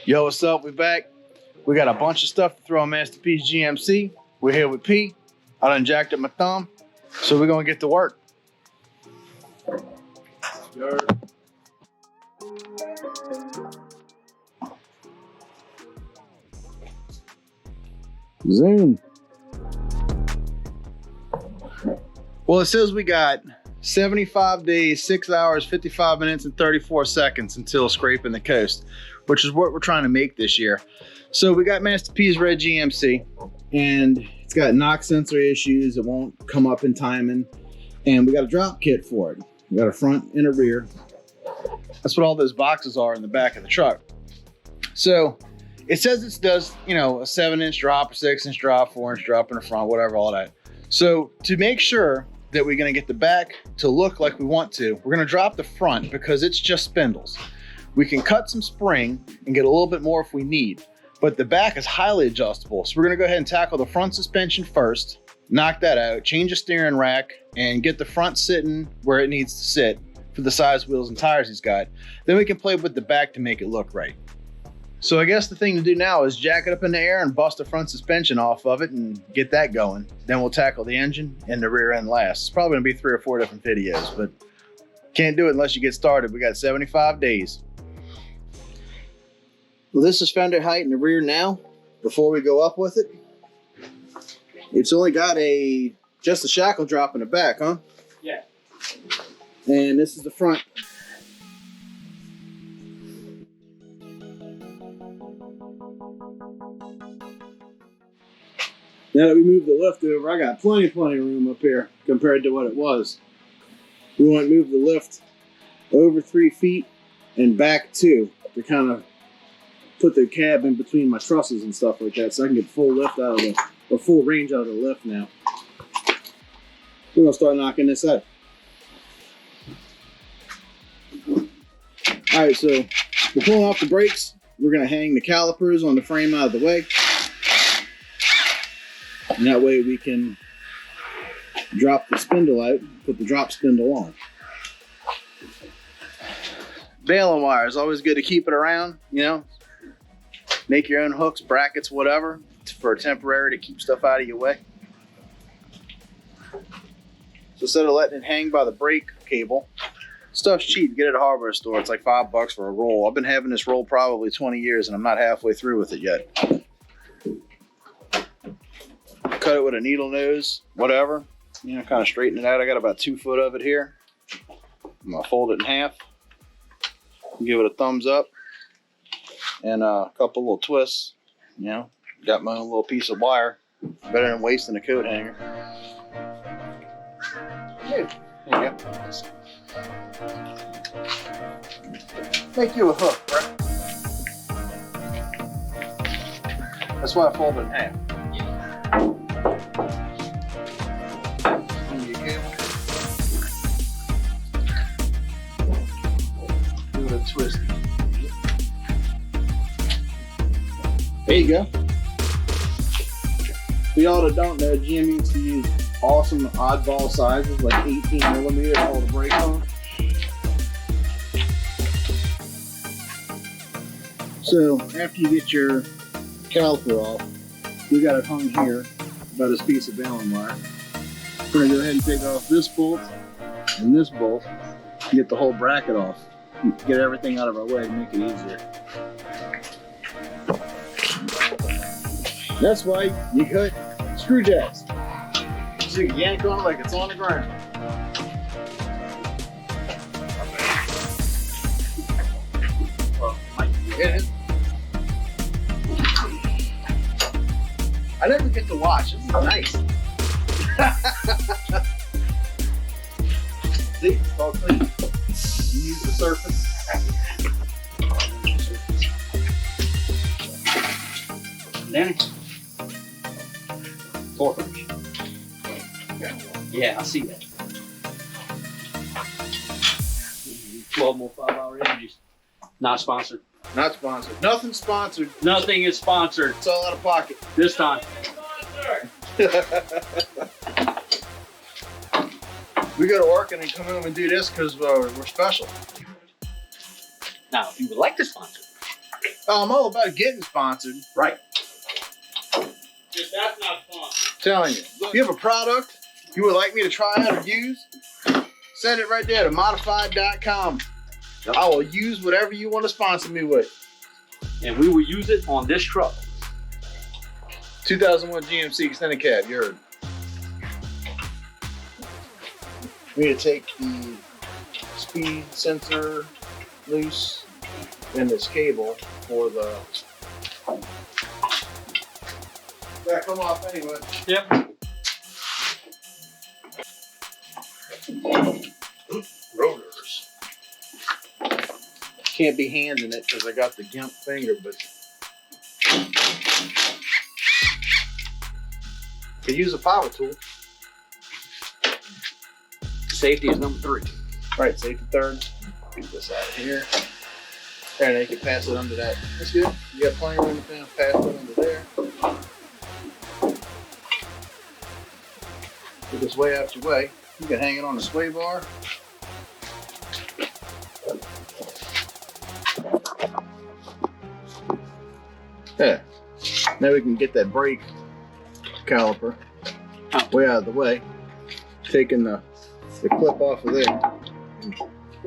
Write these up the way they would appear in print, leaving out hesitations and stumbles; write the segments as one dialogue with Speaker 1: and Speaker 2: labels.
Speaker 1: Yo, what's up? We back. We got a bunch of stuff to throw on Masta P's GMC. We're here with P. I done jacked up my thumb, so we're gonna get to work. Zoom. Well, it says we got 75 days, 6 hours, 55 minutes, and 34 seconds until scraping the coast, which is what we're trying to make this year. So we got Masta P's red GMC, and it's got knock sensor issues. It won't come up in timing. And we got a drop kit for it. We got a front and a rear. That's what all those boxes are in the back of the truck. So it says it does, you know, a 7-inch drop, a 6-inch drop, 4-inch drop in the front, whatever, all that. So to make sure that we're gonna get the back to look like we want to, we're gonna drop the front because it's just spindles. We can cut some spring and get a little bit more if we need, but the back is highly adjustable. So we're gonna go ahead and tackle the front suspension first, knock that out, change the steering rack, and get the front sitting where it needs to sit for the size wheels and tires he's got. Then we can play with the back to make it look right. So I guess the thing to do now is jack it up in the air and bust the front suspension off of it and get that going. Then we'll tackle the engine and the rear end last. It's probably gonna be 3 or 4 different videos, but can't do it unless you get started. We got 75 days. Well, this is fender height in the rear now. Before we go up with it, it's only got just a shackle drop in the back, huh?
Speaker 2: Yeah.
Speaker 1: And this is the front. Now that we moved the lift over, I got plenty of room up here compared to what it was. We want to move the lift over 3 feet and back 2 to kind of put the cab in between my trusses and stuff like that, so I can get full lift out of or full range out of the lift now. We're gonna start knocking this out. All right, so we're pulling off the brakes. We're gonna hang the calipers on the frame out of the way. And that way we can drop the spindle out, put the drop spindle on. Baling wire is always good to keep it around, you know. Make your own hooks, brackets, whatever, for temporary to keep stuff out of your way. So instead of letting it hang by the brake cable, stuff's cheap. Get it at a hardware store. It's like $5 for a roll. I've been having this roll probably 20 years and I'm not halfway through with it yet. Cut it with a needle nose, whatever, you know, kind of straighten it out. I got about 2 foot of it here. I'm gonna fold it in half, give it a thumbs up, and a couple little twists. You know, got my own little piece of wire. Better than wasting a coat hanger. Here you go. Make you a hook, right? That's why I fold it in half. Twist. There you go. For y'all that don't know, GM used to use awesome oddball sizes like 18 millimeter to hold the brake on. So after you get your caliper off, we got it hung here by this piece of baling wire. We're gonna go ahead and take off this bolt and this bolt and get the whole bracket off. Get everything out of our way to make it easier. That's why you cut screw jacks. So you can yank on it like it's on the ground. Well, might be it. I never get to watch. This is nice. See, it's all clean. Use the surface.
Speaker 2: Danny? 4 inch. Yeah, I see that. 12 more 5-hour energies. Not sponsored.
Speaker 1: Not sponsored. Nothing sponsored.
Speaker 2: Nothing is sponsored.
Speaker 1: It's all out of pocket.
Speaker 2: This time.
Speaker 1: We go to work and then come home and do this because we're special.
Speaker 2: Now, if you would like to sponsor,
Speaker 1: I'm all about getting sponsored.
Speaker 2: Right. If that's not sponsored.
Speaker 1: Telling you. If you have a product you would like me to try out or use, send it right there to modified.com.
Speaker 2: Yep.
Speaker 1: I will use whatever you want to sponsor me with.
Speaker 2: And we will use it on this truck.
Speaker 1: 2001 GMC extended cab, you heard. We need to take the speed sensor loose and this cable for the... That come off anyway.
Speaker 2: Yep.
Speaker 1: Rotors. Can't be handing it because I got the gimp finger, but could use a power tool.
Speaker 2: Safety is number 3.
Speaker 1: Right, safety third. Get this out of here. And they can pass it under that. That's good. You got plenty of room to pass it under there. Get this way out your way. You can hang it on the sway bar. Yeah. Now we can get that brake caliper way out of the way. Taking the clip off of there.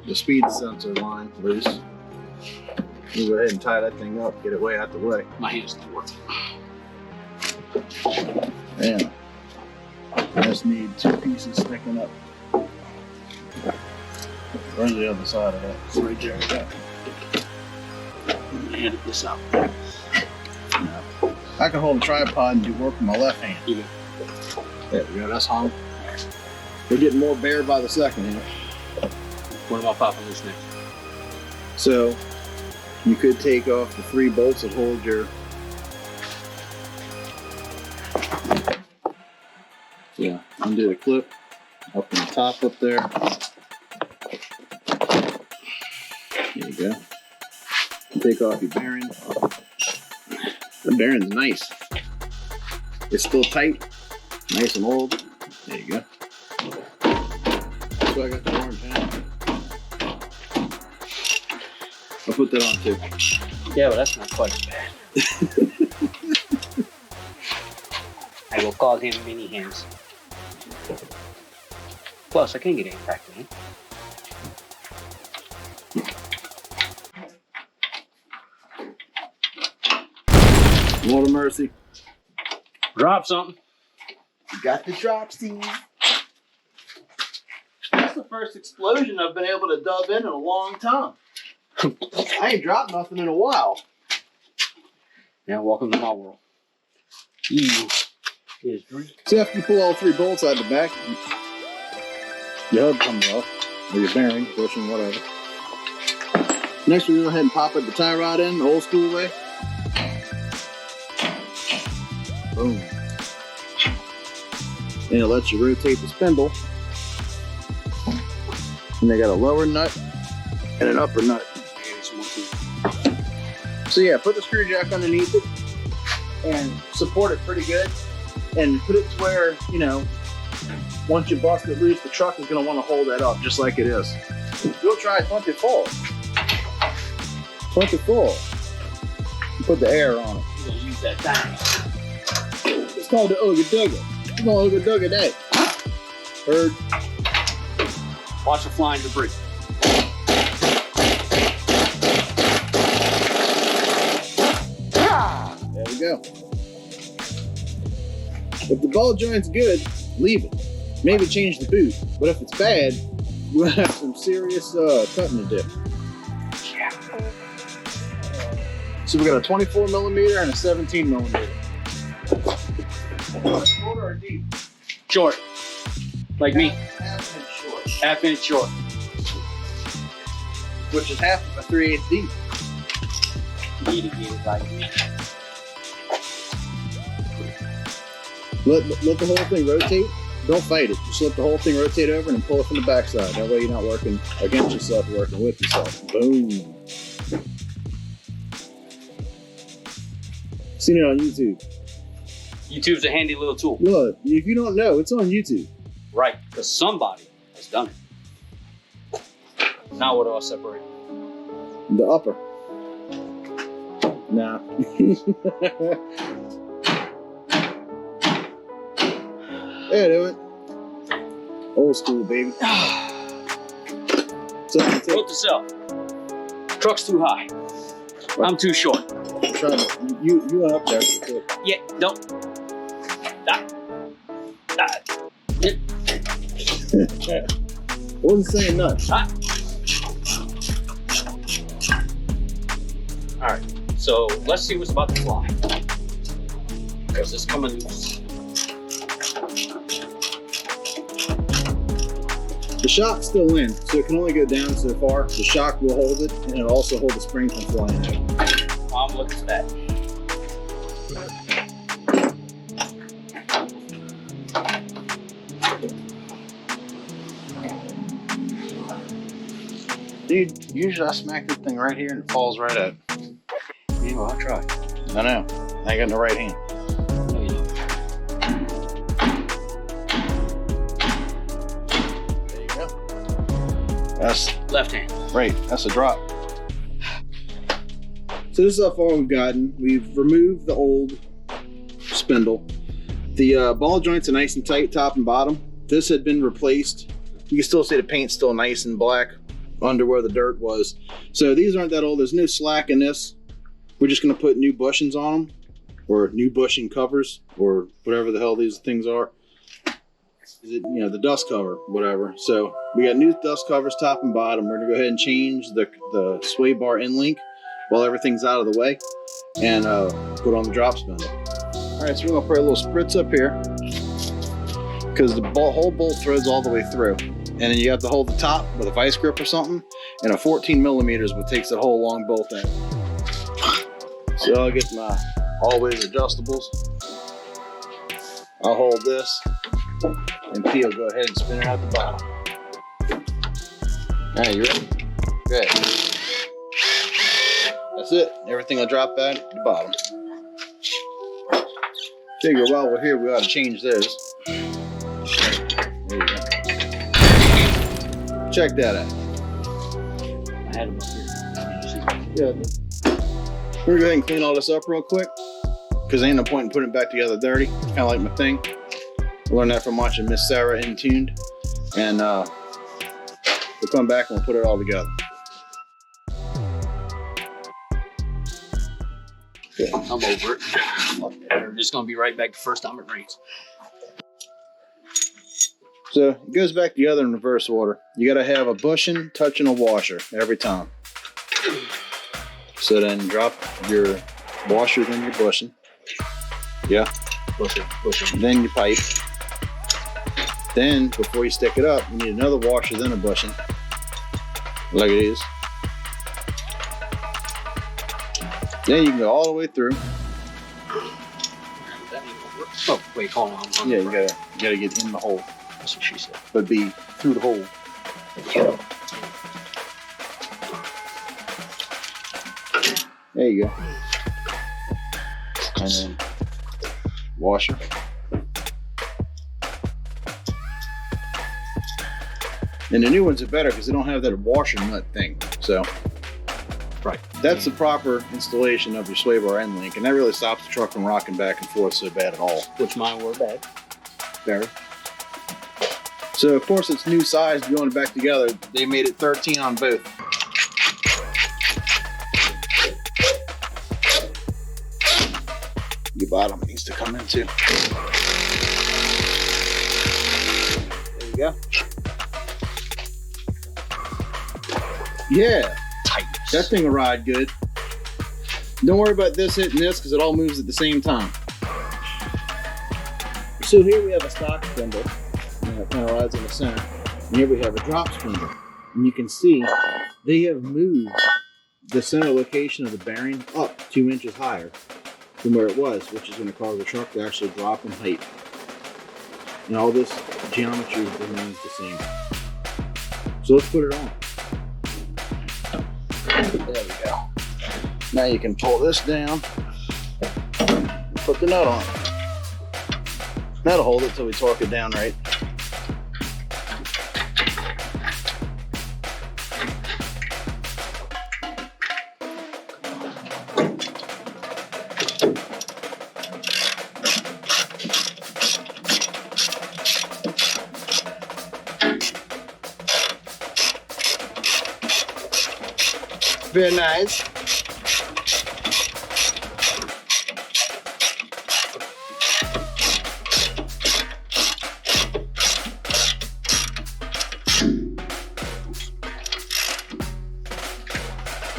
Speaker 1: The speed sensor line loose. You go ahead and tie that thing up, get it way out the way.
Speaker 2: My hand's not working.
Speaker 1: Yeah. I just need 2 pieces sticking up. Where's the other side of that? It's right there. Yeah.
Speaker 2: I'm gonna edit this out.
Speaker 1: I can hold a tripod and do work with my left hand.
Speaker 2: You good?
Speaker 1: There we go, that's hung. We're getting more bare by the second here.
Speaker 2: What am I popping loose next?
Speaker 1: So, you could take off the 3 bolts that hold your... Yeah, undo the clip up in the top up there. There you go. Take off your bearing. The bearing's nice. It's still tight, nice and old. There you go. So I got the orange hand. I'll put that on too.
Speaker 2: Yeah, but that's not quite as bad. I will call him mini hands. Plus, I can get it back to him.
Speaker 1: Lord of mercy.
Speaker 2: Drop something.
Speaker 1: You got the drop, Steve. That's the first explosion I've been able to dub in a long time. I ain't dropped nothing in a while.
Speaker 2: Now, welcome to my world. E is drink.
Speaker 1: See, after you pull all 3 bolts out the back, your hub comes off, or your bearing, bushing, whatever. Next, we go ahead and pop up the tie rod in, the old school way. Boom. And it lets you rotate the spindle. And they got a lower nut and an upper nut. So yeah, put the screw jack underneath it and support it pretty good. And put it to where, you know, once you bust it loose, the truck is going to want to hold that up just like it is. We'll try 24. 24. Put the air on it.
Speaker 2: You're gonna use that time.
Speaker 1: It's called the Ooga Dooga. Come on, Ooga Dooga that. Heard?
Speaker 2: Watch the flying debris.
Speaker 1: There we go. If the ball joint's good, leave it. Maybe change the boot. But if it's bad, you'll have some serious cutting to do. So we got a 24 millimeter and a 17 millimeter. Short or deep?
Speaker 2: Short. Like me.
Speaker 1: Half inch short.
Speaker 2: Half inch short.
Speaker 1: Which is half of a 3/8 deep.
Speaker 2: Need to get it like me.
Speaker 1: Let the whole thing rotate. Don't fight it. Just let the whole thing rotate over and pull it from the backside. That way you're not working against yourself, you're working with yourself. Boom. Seen it on YouTube.
Speaker 2: YouTube's a handy little tool.
Speaker 1: Look, if you don't know, it's on YouTube.
Speaker 2: Right, because somebody has done it. Now what do I separate?
Speaker 1: The upper. Nah. There, do it. Old school, baby. So
Speaker 2: Note to self. Truck's too high.
Speaker 1: What?
Speaker 2: I'm too short.
Speaker 1: You went up there too.
Speaker 2: Yeah, don't.
Speaker 1: Wasn't saying nuts.
Speaker 2: Alright, so let's see what's about to fly. Because it's coming loose.
Speaker 1: The shock's still in, so it can only go down so far. The shock will hold it, and it'll also hold the spring from flying out.
Speaker 2: I'm looking at that.
Speaker 1: Dude, usually I smack this thing right here and it falls right out.
Speaker 2: Yeah, well, I'll try.
Speaker 1: I know. I got in the right hand.
Speaker 2: No, you don't.
Speaker 1: There you go. That's
Speaker 2: Left hand.
Speaker 1: right. That's a drop. So this is how far we've gotten. We've removed the old spindle. The ball joints are nice and tight, top and bottom. This had been replaced. You can still see the paint still nice and black under where the dirt was. So these aren't that old. There's no slack in this. We're just going to put new bushings on them, or new bushing covers, or whatever the hell these things are. Is it, you know, the dust cover, whatever. So we got new dust covers, top and bottom. We're going to go ahead and change the sway bar end link while everything's out of the way, and put on the drop spindle. All right, so we're going to put a little spritz up here, because the whole bolt threads all the way through. And then you have to hold the top with a vice grip or something, and a 14 millimeters what takes that whole long bolt out. So I'll get my always adjustables. I'll hold this, and P will go ahead and spin it out the bottom. All right, you ready? Good. That's it. Everything will drop out at the bottom. Figure while we're here, we ought to change this. There you go. Check that out.
Speaker 2: I had them up here. Did you see?
Speaker 1: Yeah. We're gonna go ahead and clean all this up real quick, because ain't no point in putting it back together dirty. It's kind of like my thing. I learned that from watching Miss Sarah in Tuned, and we'll come back and we'll put it all together.
Speaker 2: I'm over it. We're just gonna be right back the first time it rains.
Speaker 1: So it goes back together in reverse order. You got to have a bushing touching a washer every time. So then drop your washer, then your bushing. Yeah.
Speaker 2: Bushing.
Speaker 1: Then your pipe. Then before you stick it up, you need another washer, then a bushing. Like it is. Then you can go all the way through.
Speaker 2: Oh, wait, hold on.
Speaker 1: Yeah, you gotta get in the hole.
Speaker 2: That's what she said.
Speaker 1: But be through the hole. There you go. And then washer. And the new ones are better because they don't have that washer nut thing. So,
Speaker 2: right.
Speaker 1: That's the proper installation of your sway bar end link, and that really stops the truck from rocking back and forth so bad at all.
Speaker 2: Which mine were bad.
Speaker 1: Very. So of course it's new size going back together. They made it 13 on both. Your bottom needs to come in too. There you go. Yeah.
Speaker 2: Tightness.
Speaker 1: That thing will ride good. Don't worry about this hitting this because it all moves at the same time. So here we have a stock spindle. It kind of rides in the center. And here we have a drop spindle. And you can see they have moved the center location of the bearing up 2 inches higher than where it was, which is going to cause the truck to actually drop in height. And all this geometry remains the same. So let's put it on. There we go. Now you can pull this down and put the nut on. That'll hold it till we torque it down right. Very nice.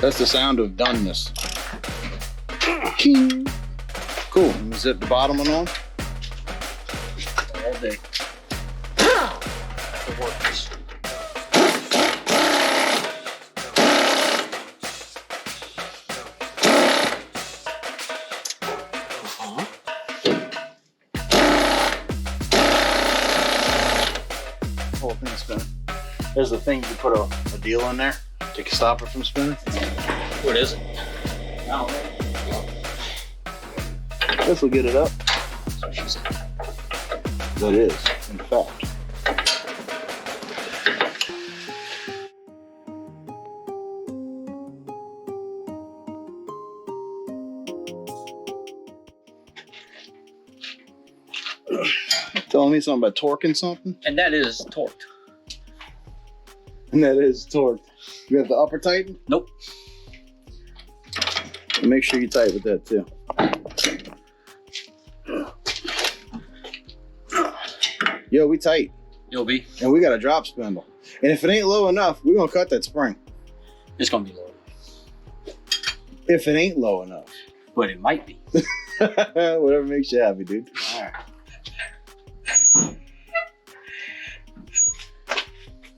Speaker 1: That's the sound of doneness. King. Cool. Zip the bottom one on.
Speaker 2: All day. It works.
Speaker 1: Whole thing spinning. There's the thing you can put a deal in there to stop it from spinning.
Speaker 2: What is it? No.
Speaker 1: This will get it up.
Speaker 2: That's what she said.
Speaker 1: That is, in fact. Telling me something about torquing something?
Speaker 2: And that is torqued.
Speaker 1: And that is torqued. You have the upper tighten?
Speaker 2: Nope.
Speaker 1: And make sure you tight with that too. Yo, we tight.
Speaker 2: You'll be.
Speaker 1: And we got a drop spindle. And if it ain't low enough, we're gonna cut that spring.
Speaker 2: It's gonna be low.
Speaker 1: If it ain't low enough.
Speaker 2: But it might be.
Speaker 1: Whatever makes you happy, dude.
Speaker 2: All right.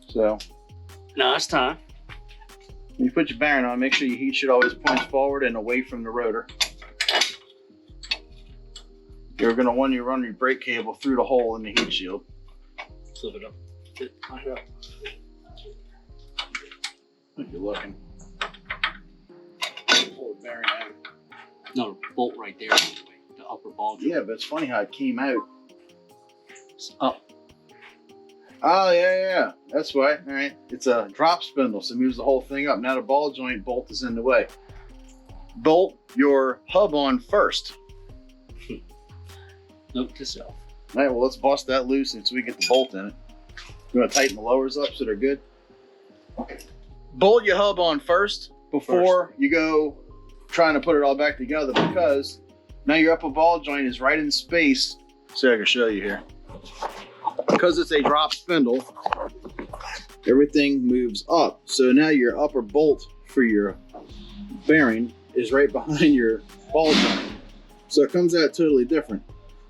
Speaker 1: So,
Speaker 2: Now it's time.
Speaker 1: when you put your bearing on, make sure your heat should always point forward and away from the rotor. You're gonna want to run your brake cable through the hole in the heat shield.
Speaker 2: Flip it up.
Speaker 1: If you're looking. Pull the bearing out.
Speaker 2: No, bolt right there. The upper ball joint.
Speaker 1: Yeah, but it's funny how it came out.
Speaker 2: It's up.
Speaker 1: Oh, yeah. That's why. All right. It's a drop spindle, so it moves the whole thing up. Now the ball joint bolt is in the way. Bolt your hub on first.
Speaker 2: Note to self.
Speaker 1: All right, well, let's bust that loose so we get the bolt in it. You want to tighten the lowers up so they're good? Bolt your hub on first before you go trying to put it all back together, because now your upper ball joint is right in space. See, I can show you here. Because it's a drop spindle, everything moves up. So now your upper bolt for your bearing is right behind your ball joint. So it comes out totally different.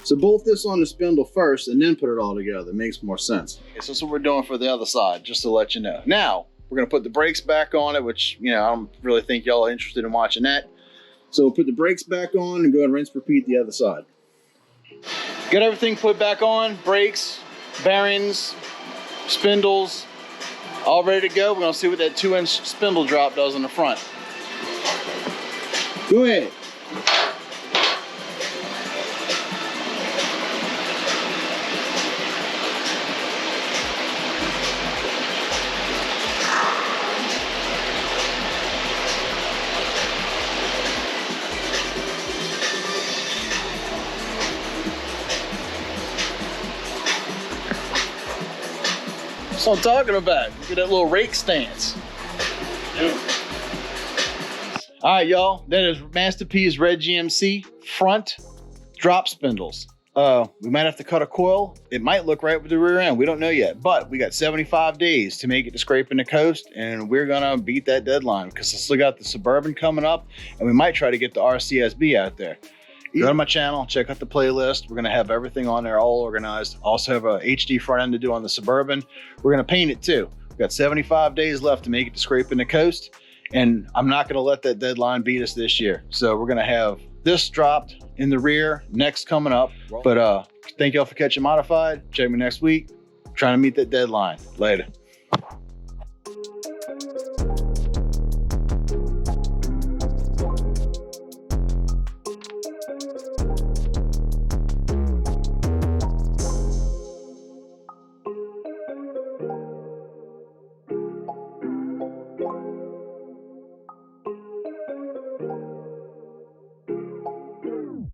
Speaker 1: So bolt this on the spindle first and then put it all together. It makes more sense. Okay, so that's what we're doing for the other side, just to let you know. Now, we're gonna put the brakes back on it, which, you know, I don't really think y'all are interested in watching that. So we'll put the brakes back on and go and rinse, repeat the other side. Get everything put back on, brakes, bearings, spindles, all ready to go. We're gonna see what that 2-inch spindle drop does on the front. Go ahead. That's what I'm talking about. Look at that little rake stance. All right, y'all. That is Masta P's red GMC front drop spindles. We might have to cut a coil. It might look right with the rear end. We don't know yet, but we got 75 days to make it to scraping the coast, and we're gonna beat that deadline because I still got the Suburban coming up, and we might try to get the RCSB out there. Go to my channel, check out the playlist. We're gonna have everything on there, all organized. Also have a HD front end to do on the Suburban. We're gonna paint it too. We've got 75 days left to make it to scraping the coast, and I'm not gonna let that deadline beat us this year. So we're gonna have this dropped in the rear, next coming up. But thank y'all for catching Modified. Check me next week. Trying to meet that deadline. Later.